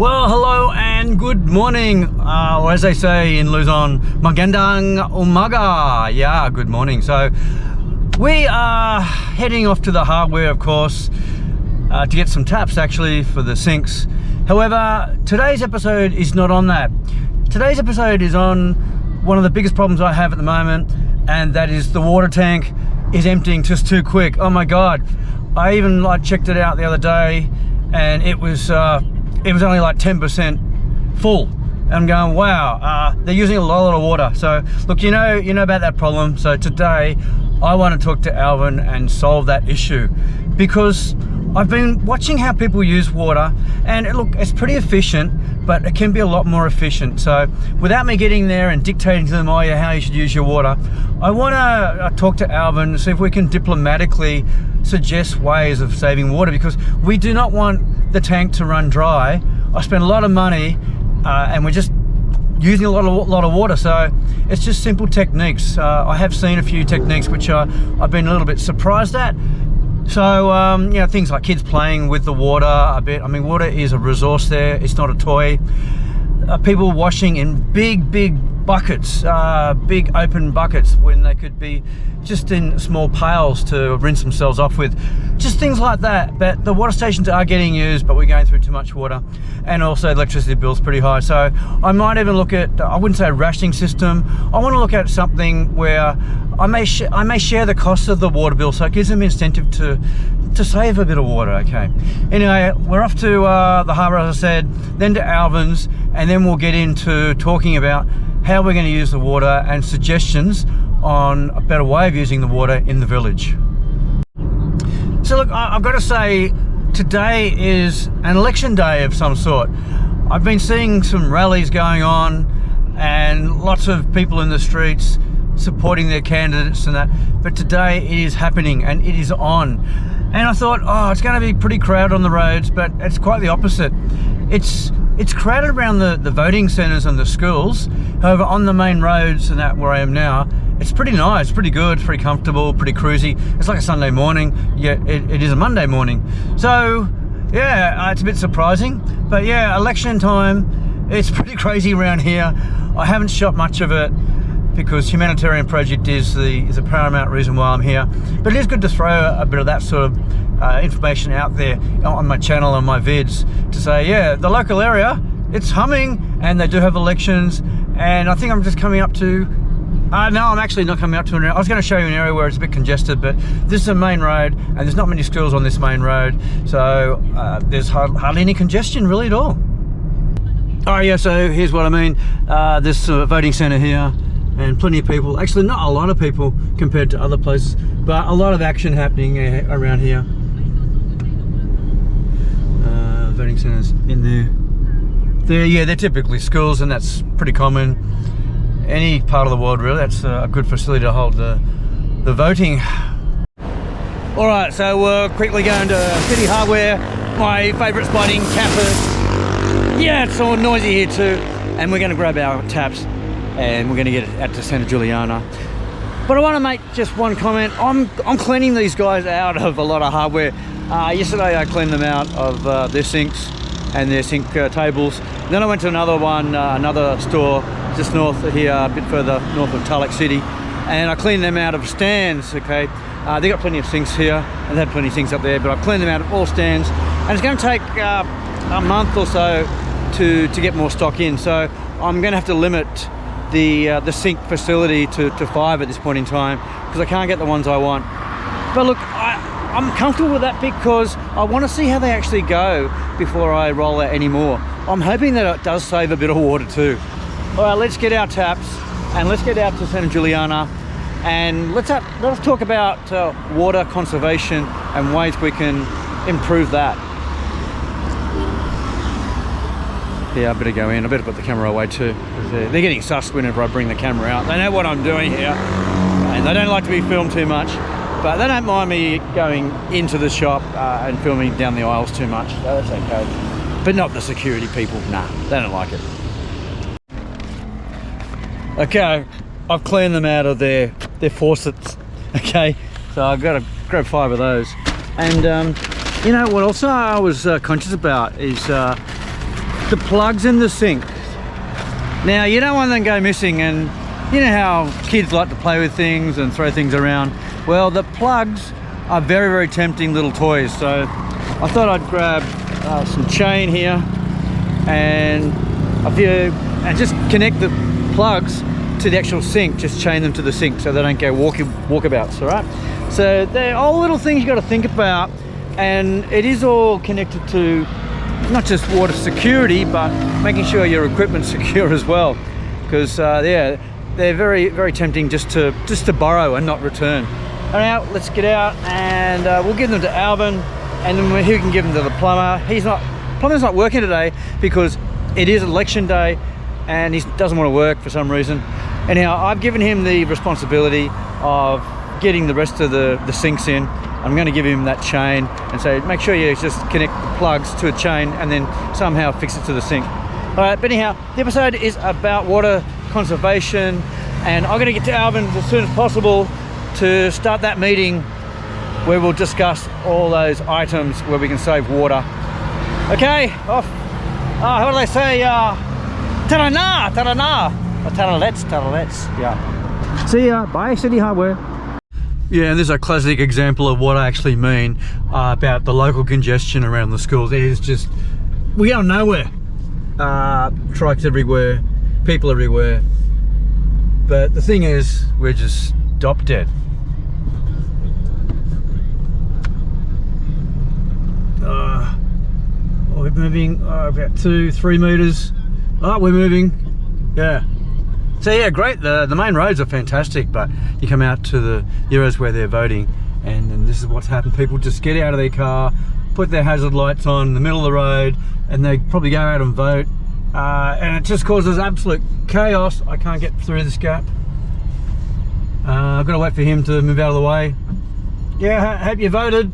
Well, hello and good morning, or as they say in Luzon, magandang umaga. Yeah, good morning. So we are heading off to the hardware, of course, to get some taps actually for the sinks. However, today's episode is not on that. Today's episode is on one of the biggest problems I have at the moment, and that is the water tank is emptying just too quick. Oh my God. I even checked it out the other day, and it was only like 10% full. And I'm going, wow, they're using a lot of water. So look, you know about that problem. So today I want to talk to Alvin and solve that issue, because I've been watching how people use water, and look, it's pretty efficient, but it can be a lot more efficient. So without me getting there and dictating to them, oh yeah, how you should use your water, I want to talk to Alvin and see if we can diplomatically suggest ways of saving water, because we do not want the tank to run dry. I spent a lot of money and we're just using a lot of water. So it's just simple techniques. I have seen a few techniques which I've been a little bit surprised at. So you know, things like kids playing with the water a bit. I mean, water is a resource there, it's not a toy. People washing in big buckets, big open buckets, when they could be just in small pails to rinse themselves off with. Just things like that. But the water stations are getting used, but we're going through too much water, and also the electricity bill's pretty high. So I might even look at, I wouldn't say a rationing system, I want to look at something where I may share the cost of the water bill, so it gives them incentive to save a bit of water. Okay, anyway, we're off to the harbour, as I said, then to Alvins, and then we'll get into talking about how we're going to use the water and suggestions on a better way of using the water in the village. So look, I've got to say, today is an election day of some sort. I've been seeing some rallies going on and lots of people in the streets supporting their candidates and that, but today it is happening and it is on. And I thought, oh, it's going to be pretty crowded on the roads, but it's quite the opposite. It's crowded around the voting centres and the schools. However, on the main roads and that, where I am now, it's pretty nice, pretty good, pretty comfortable, pretty cruisy. It's like a Sunday morning, yet it is a Monday morning. So yeah, it's a bit surprising, but yeah, election time, it's pretty crazy around here. I haven't shot much of it because Humanitarian project is the paramount reason why I'm here. But it is good to throw a bit of that sort of information out there on my channel and my vids to say, yeah, the local area, it's humming, and they do have elections. And I think I'm just coming up to, no, I'm actually not coming up to an area. I was going to show you an area where it's a bit congested, but this is a main road and there's not many schools on this main road. So there's hardly any congestion really at all. Oh yeah, so here's what I mean. There's a voting centre here, and plenty of people, actually not a lot of people compared to other places, but a lot of action happening around here. Voting centres in there. Yeah, they're typically schools, and that's pretty common. Any part of the world really, that's a good facility to hold the voting. All right, so we're quickly going to Citi Hardware, my favourite spot in Capas. Yeah, it's all noisy here too, and we're going to grab our taps, and we're going to get it out to Santa Juliana. But I want to make just one comment. I'm cleaning these guys out of a lot of hardware. Yesterday I cleaned them out of their sinks and their sink tables. Then I went to another one, another store just north of here, a bit further north of Tarlac City, and I cleaned them out of stands. Okay, they got plenty of sinks here, and they had plenty of sinks up there, but I cleaned them out of all stands, and it's going to take a month or so to get more stock in. So I'm going to have to limit the sink facility to 5 at this point in time, because I can't get the ones I want. But look, I'm comfortable with that because I want to see how they actually go before I roll out any more. I'm hoping that it does save a bit of water too. All right, let's get our taps and let's get out to Santa Juliana, and let's talk about water conservation and ways we can improve that. Yeah, I better go in. I better put the camera away too, because they're getting sus whenever I bring the camera out. They know what I'm doing here, and they don't like to be filmed too much, but they don't mind me going into the shop and filming down the aisles too much. So that's okay. But not the security people. Nah, they don't like it. Okay, I've cleaned them out of their faucets. Okay, so I've got to grab 5 of those. And you know what also I was conscious about is the plugs in the sink. Now you don't want them to go missing, and you know how kids like to play with things and throw things around. Well, the plugs are very, very tempting little toys. So I thought I'd grab some chain here and just connect the plugs to the actual sink. Just chain them to the sink so they don't go walkabouts. All right. So they're all little things you got to think about, and it is all connected to not just water security, but making sure your equipment's secure as well. Because yeah, they're very, very tempting just to borrow and not return. All right, let's get out and we'll give them to Alvin, and then he can give them to the plumber. Plumber's not working today because it is election day and he doesn't want to work for some reason. Anyhow, I've given him the responsibility of getting the rest of the sinks in. I'm going to give him that chain and say, make sure you just connect the plugs to a chain and then somehow fix it to the sink. All right, but anyhow, the episode is about water conservation, and I'm going to get to Alvin as soon as possible to start that meeting where we'll discuss all those items where we can save water. Okay, off. How do they say? Ta-da-na, ta-da-na. Ta-da-lets, yeah. See ya, bye Citi Hardware. Yeah, and this is a classic example of what I actually mean about the local congestion around the schools. It is just, we go nowhere. Trucks everywhere, people everywhere. But the thing is, we're just stop dead. We're moving about 2-3 meters. We're moving. Yeah. So yeah, great. The main roads are fantastic, but you come out to the areas where they're voting, and then this is what's happened. People just get out of their car, put their hazard lights on in the middle of the road, and they probably go out and vote. And it just causes absolute chaos. I can't get through this gap. I've got to wait for him to move out of the way. Yeah, hope you voted.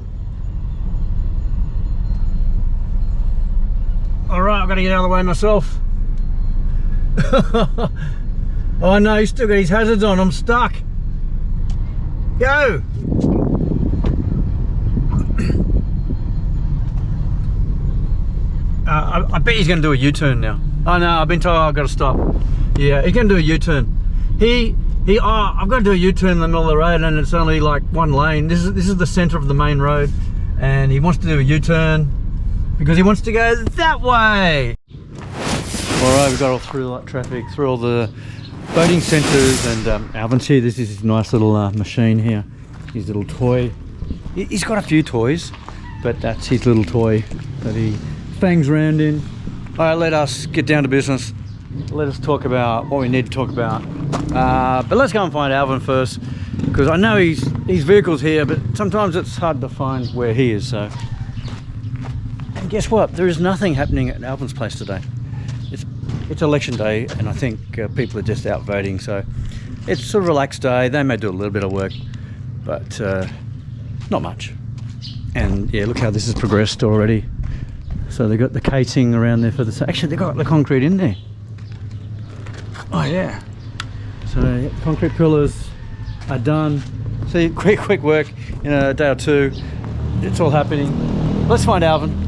All right, I've got to get out of the way myself. Oh no, he's still got his hazards on. I'm stuck. Go. I bet he's going to do a U-turn now. Oh no, I've been told I've got to stop. Yeah, he's going to do a U-turn. I've got to do a U-turn in the middle of the road, and it's only like one lane. This is the center of the main road, and he wants to do a U-turn because he wants to go that way. All right, we've got all through like traffic, through all the voting centres, and Alvin's here. This is his nice little machine here, his little toy. He's got a few toys, but that's his little toy that he bangs around in. All right, let us get down to business. Let us talk about what we need to talk about. But let's go and find Alvin first, because I know his vehicle's here, but sometimes it's hard to find where he is. So, and guess what? There is nothing happening at Alvin's place today. It's election day, and I think people are just out voting, so it's a relaxed day. They may do a little bit of work, but not much. And yeah, look how this has progressed already. So they've got the casing around there for the... Actually, they've got the concrete in there. Oh yeah. So yeah, concrete pillars are done. See, quick work in a day or two. It's all happening. Let's find Alvin.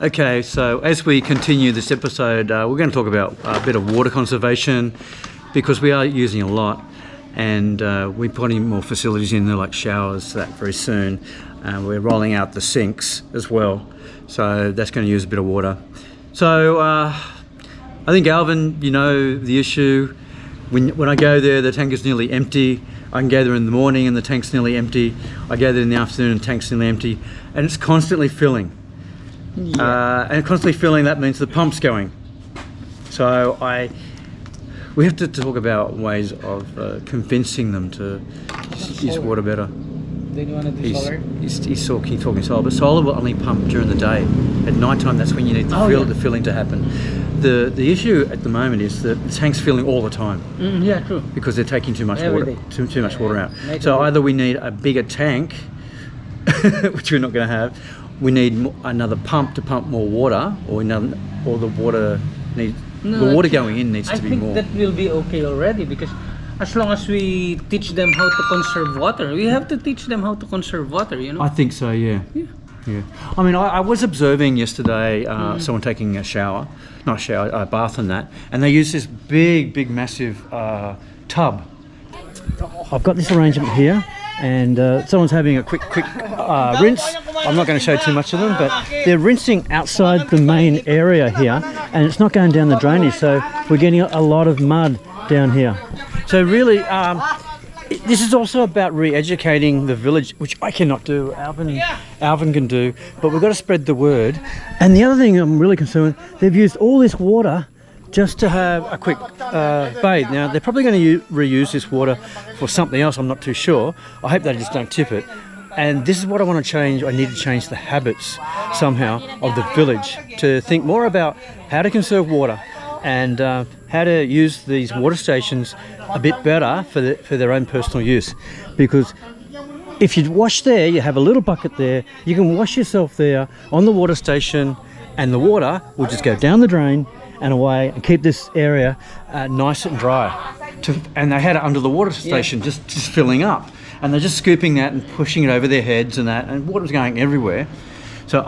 Okay, so as we continue this episode, we're going to talk about a bit of water conservation, because we are using a lot, and we're putting more facilities in there, like showers, that very soon. We're rolling out the sinks as well, so that's going to use a bit of water. So I think, Alvin, you know the issue. When I go there, the tank is nearly empty. I can go there in the morning and the tank's nearly empty. I go there in the afternoon and the tank's nearly empty, and it's constantly filling. Yeah. And constantly filling, that means the pump's going. So we have to talk about ways of convincing them to use water better. They don't want to do solar? He's talking solar, but solar will only pump during the day. At night time, that's when you need the filling to happen. The issue at the moment is that the tank's filling all the time. Yeah, true. Because they're taking too much water, too much water out. So either we need a bigger tank, which we're not going to have. We need another pump to pump more water, or the water needs the water going in needs to be more. I think that will be okay already, because as long as we teach them how to conserve water, we have to teach them how to conserve water, you know. I think so, yeah. Yeah. I mean, I was observing yesterday someone taking a bath and that, and they use this big, massive tub. I've got this arrangement here, and someone's having a quick rinse. I'm not going to show too much of them, but they're rinsing outside the main area here, and it's not going down the drainage, so we're getting a lot of mud down here. So really, this is also about re-educating the village, which I cannot do. Alvin can do, but we've got to spread the word. And the other thing I'm really concerned with, they've used all this water just to have a quick bathe. Now, they're probably going to reuse this water for something else, I'm not too sure. I hope they just don't tip it. And this is what I want to change. I need to change the habits somehow of the village to think more about how to conserve water and how to use these water stations a bit better for their own personal use. Because if you wash there, you have a little bucket there, you can wash yourself there on the water station, and the water will just go down the drain and away and keep this area nice and dry. And they had it under the water station, just filling up. And they're just scooping that and pushing it over their heads and that, and water's going everywhere. So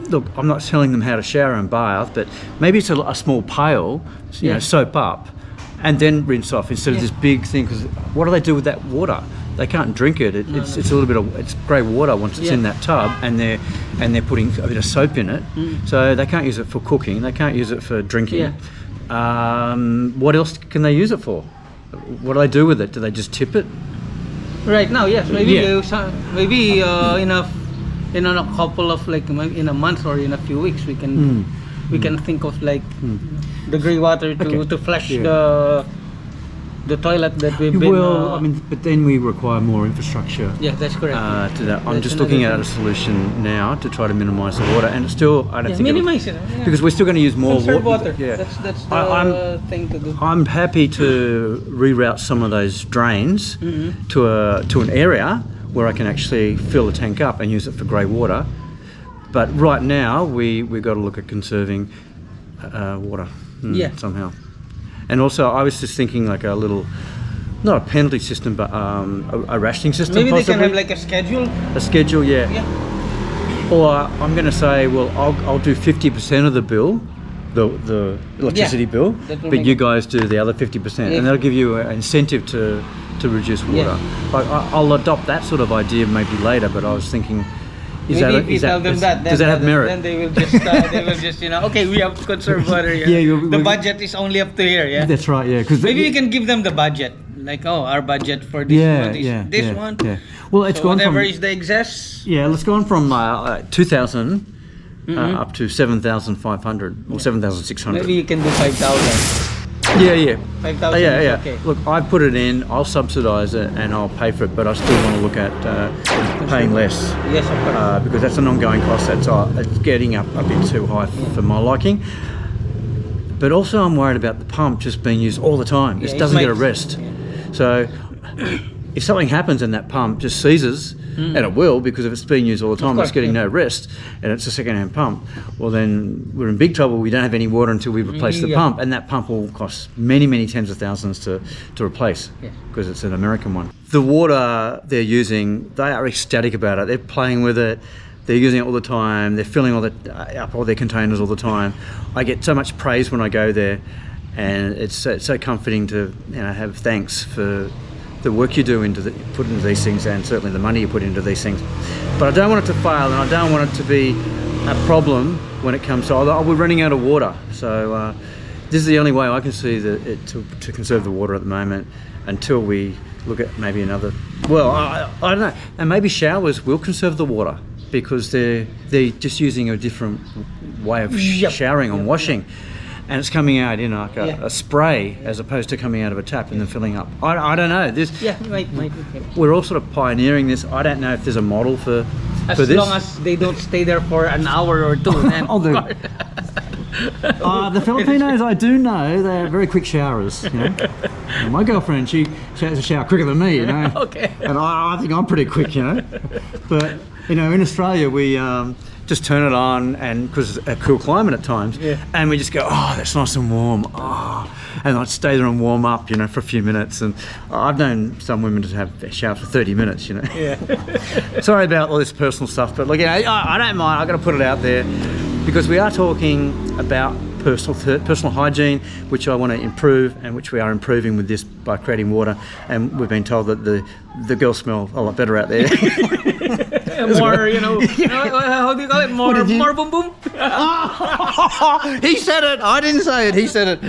look, I'm not telling them how to shower and bath, but maybe it's a small pail, you know, soap up, and then rinse off instead of this big thing. Because what do they do with that water? They can't drink it. It's a little bit of it's grey water once it's in that tub, and they're putting a bit of soap in it, so they can't use it for cooking. They can't use it for drinking. What else can they use it for? What do they do with it? Do they just tip it? Right now, yes. Maybe in a couple of in a month or in a few weeks, we can think of the grey water to flush the toilet that we've been. Well, I mean, but then we require more infrastructure. Yeah, that's correct. To that, I'm just looking at a solution now to try to minimise the water, and it's still I don't think minimise it because we're still going to use more water. Yeah, that's the thing to do. I'm happy to reroute some of those drains to an area where I can actually fill the tank up and use it for grey water. But right now we've got to look at conserving water somehow. And also I was just thinking like a little, not a penalty system, but a rationing system. Maybe possibly. They can have like a schedule. A schedule, yeah. Or I'm going to say, well, I'll do 50% of the bill, the electricity bill, but you guys do the other 50%, and that'll give you an incentive to reduce water. I'll adopt that sort of idea maybe later, but I was thinking, does that have merit? Then they will just, okay, we have to conserve water here. The budget is only up to here, yeah? That's right, yeah. Maybe you can give them the budget. Like, our budget for this one. Yeah. Well, it's gone whatever from, is the excess. Yeah, it's gone from 2,000 up to 7,500 or 7,600. Maybe you can do 5,000. Yeah. 5,000 yeah. okay. Look, I put it in, I'll subsidise it and I'll pay for it, but I still want to look at paying less. Yes, of course. Because that's an ongoing cost. It's getting up a bit too high for my liking. But also I'm worried about the pump just being used all the time. It doesn't get a rest. So if something happens and that pump just seizes, and it will, because if it's being used all the time, it's getting no rest, and it's a second-hand pump, well then we're in big trouble. We don't have any water until we replace the pump, and that pump will cost many tens of thousands to replace, because it's an American one. The water they're using, they are ecstatic about it. They're playing with it. They're using it all the time. They're filling up all their containers all the time. I get so much praise when I go there, and it's so comforting to have thanks for the work you do put into these things, and certainly the money you put into these things. But I don't want it to fail, and I don't want it to be a problem when it comes to, we're running out of water. So this is the only way I can see to conserve the water at the moment, until we look at maybe another, well, I don't know, and maybe showers will conserve the water, because they're just using a different way of showering and washing. And it's coming out in like a spray, as opposed to coming out of a tap and then filling up. I don't know. We're all sort of pioneering this. I don't know if there's a model for this. As long as they don't stay there for an hour or two. Then the Filipinos, I do know, they're very quick showerers. And my girlfriend, she has a shower quicker than me. Okay. And I think I'm pretty quick. But in Australia, we just turn it on, and because it's a cool climate at times, and we just go, oh, that's nice and warm, and I'd stay there and warm up, you know, for a few minutes. And I've known some women to have a shower for 30 minutes, you know. Sorry about all this personal stuff, but look, you know, I don't mind. I've got to put it out there because we are talking about personal hygiene, which I want to improve, and which we are improving with this by creating water. And we've been told that the girls smell a lot better out there. More, you know, how do you call it? More boom boom. He said it. I didn't say it. He said it.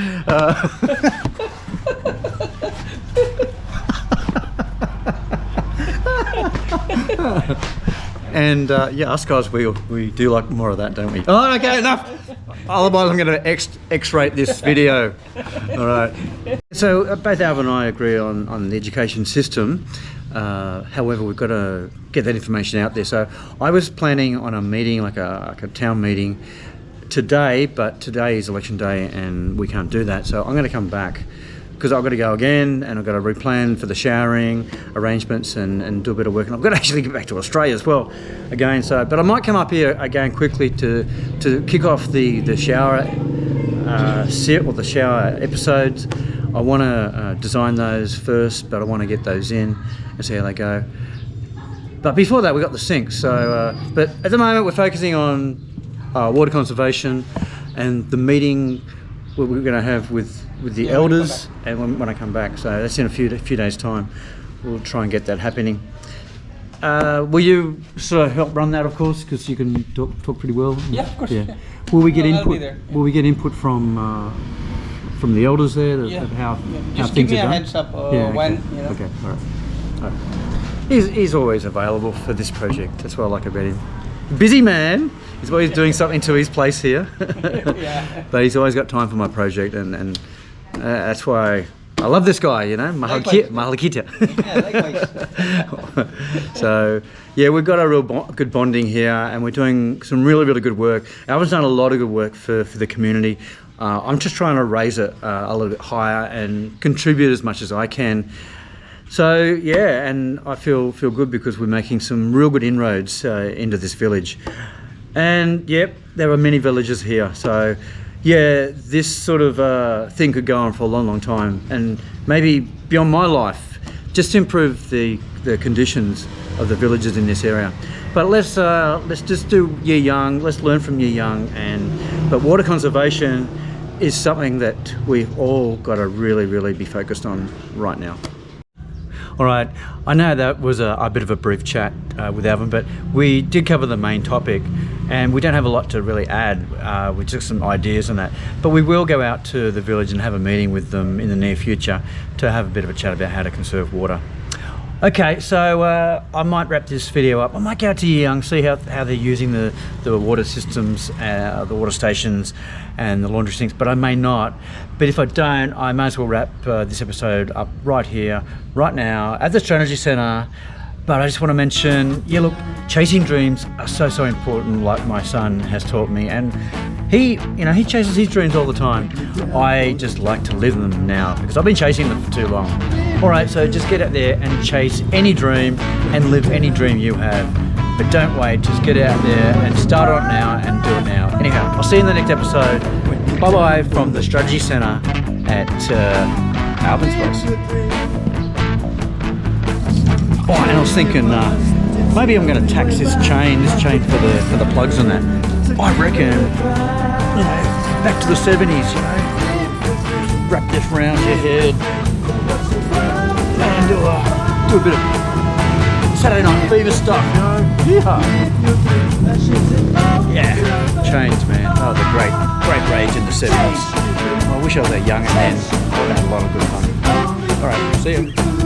And yeah, us guys, we do like more of that, don't we? Oh, okay, enough. Otherwise, I'm going to X-rate this video. All right. So both Alvin and I agree on the education system. However, we've got to get that information out there. So I was planning on a meeting, like a town meeting today, but today is election day and we can't do that. So I'm going to come back because I've got to go again, and I've got to replan for the showering arrangements and do a bit of work. And I've got to actually get back to Australia as well again. So, but I might come up here again quickly to kick off the shower set or the shower episodes. I want to design those first, but I want to get those in and see how they go. But before that, we've got the sink. So, but at the moment, we're focusing on water conservation and the meeting we're going to have with the elders, and when I come back. So that's in a few days' time. We'll try and get that happening. Will you sort of help run that, of course, because you can talk pretty well? Yeah, of course. Yeah. Will we get input? I'll be there. Will we get input from the elders there of how Just things give me are a done? heads up Okay. when, you know. Okay, all right. He's always available for this project. That's what I like about him. Busy man. He's always doing something to his place here. But he's always got time for my project, and that's why I love this guy, you know. Mahalakita. Yeah, likewise. So yeah, we've got a real good bonding here, and we're doing some really good work. Alvin's done a lot of good work for the community. I'm just trying to raise it a little bit higher and contribute as much as I can. So yeah, and I feel good because we're making some real good inroads into this village. And yep, there are many villages here. So yeah, this sort of thing could go on for a long time, and maybe beyond my life, just to improve the conditions of the villages in this area. But let's just do year young. Let's learn from year young, but water conservation is something that we've all got to really be focused on right now. All right, I know that was a bit of a brief chat with Alvin, but we did cover the main topic, and we don't have a lot to really add. We took some ideas on that, but we will go out to the village and have a meeting with them in the near future to have a bit of a chat about how to conserve water. Okay, so I might wrap this video up. I might go out to Young, see how they're using the water systems, the water stations and the laundry sinks, but I may not. But if I don't, I may as well wrap this episode up right here, right now, at the Strategy Centre. But I just want to mention, yeah, look, chasing dreams are so important, like my son has taught me. And he chases his dreams all the time. I just like to live them now because I've been chasing them for too long. All right, so just get out there and chase any dream and live any dream you have. But don't wait, just get out there and start on it now and do it now. Anyhow, I'll see you in the next episode. Bye-bye from the Strategy Centre at Alvins place. Oh, and I was thinking, maybe I'm going to tax this chain for the plugs and that. I reckon, you know, back to the 70s, you know, wrap this around your head and do a bit of Saturday Night Fever stuff, you know. Yeah, chains, man. Oh, the great rage in the 70s. I wish I was that young and then I would have had a lot of good fun. All right, see you.